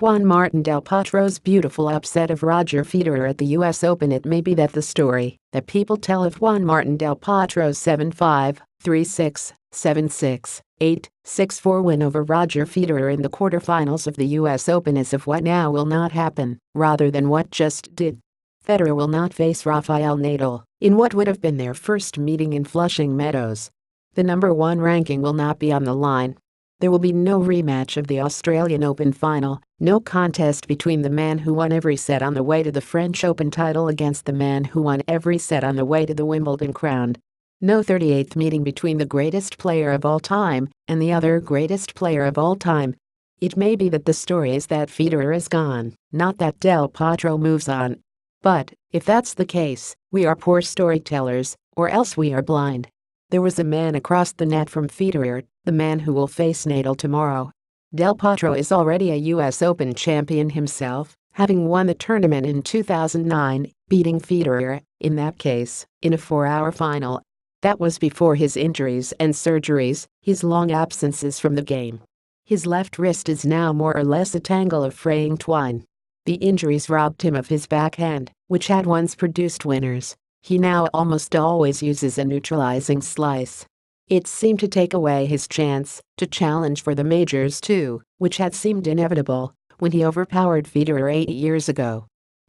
Juan Martín del Potro's beautiful upset of Roger Federer at the US Open. It may be that the story that people tell of Juan Martín del Potro's 7-5, 3-6, 7-6, 8, 6-4 win over Roger Federer in the quarterfinals of the US Open is of what now will not happen, rather than what just did. Federer will not face Rafael Nadal in what would have been their first meeting in Flushing Meadows. The #1 ranking will not be on the line. There will be no rematch of the Australian Open final, no contest between the man who won every set on the way to the French Open title against the man who won every set on the way to the Wimbledon crown. No 38th meeting between the greatest player of all time and the other greatest player of all time. It may be that the story is that Federer is gone, not that Del Potro moves on. But, if that's the case, we are poor storytellers, or else we are blind. There was a man across the net from Federer, the man who will face Nadal tomorrow. Del Potro is already a US Open champion himself, having won the tournament in 2009, beating Federer, in that case, in a 4-hour final. That was before his injuries and surgeries, his long absences from the game. His left wrist is now more or less a tangle of fraying twine. The injuries robbed him of his backhand, which had once produced winners. He now almost always uses a neutralizing slice. It seemed to take away his chance to challenge for the majors too, which had seemed inevitable when he overpowered Federer 8 years ago.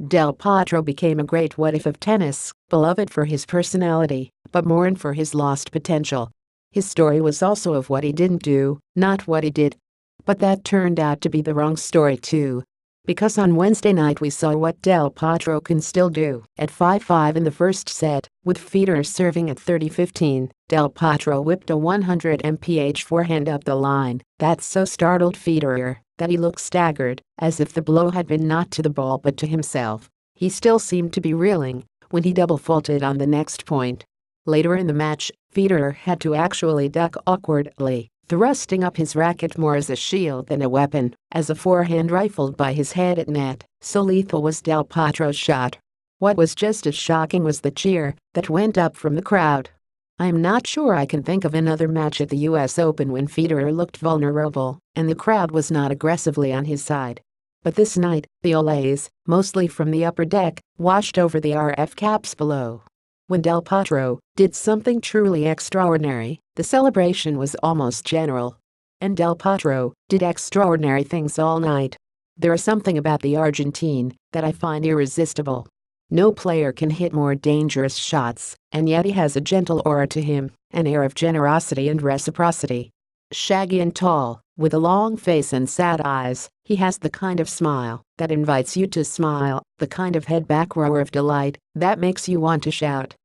Del Potro became a great what-if of tennis, beloved for his personality, but mourned for his lost potential. His story was also of what he didn't do, not what he did. But that turned out to be the wrong story too. Because on Wednesday night we saw what Del Potro can still do. At 5-5 in the first set, with Federer serving at 30-15, Del Potro whipped a 100 mph forehand up the line that so startled Federer that he looked staggered, as if the blow had been not to the ball but to himself. He still seemed to be reeling when he double faulted on the next point. Later in the match, Federer had to actually duck awkwardly, thrusting up his racket more as a shield than a weapon, as a forehand rifled by his head at net, so lethal was Del Potro's shot. What was just as shocking was the cheer that went up from the crowd. I am not sure I can think of another match at the US Open when Federer looked vulnerable and the crowd was not aggressively on his side. But this night, the olays, mostly from the upper deck, washed over the RF caps below. When Del Potro did something truly extraordinary, the celebration was almost general. And Del Potro did extraordinary things all night. There is something about the Argentine that I find irresistible. No player can hit more dangerous shots, and yet he has a gentle aura to him, an air of generosity and reciprocity. Shaggy and tall, with a long face and sad eyes, he has the kind of smile that invites you to smile, the kind of head-back roar of delight that makes you want to shout.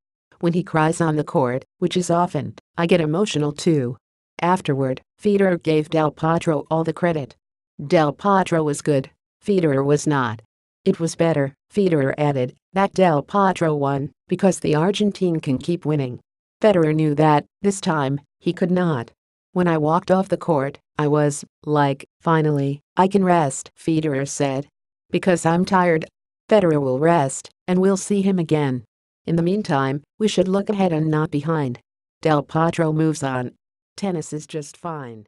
When he cries on the court, which is often, I get emotional too. Afterward, Federer gave Del Potro all the credit. Del Potro was good, Federer was not. It was better, Federer added, that Del Potro won because the Argentine can keep winning. Federer knew that, this time, he could not. When I walked off the court, I was like, finally, I can rest, Federer said. Because I'm tired. Federer will rest, and we'll see him again. In the meantime, we should look ahead and not behind. Del Potro moves on. Tennis is just fine.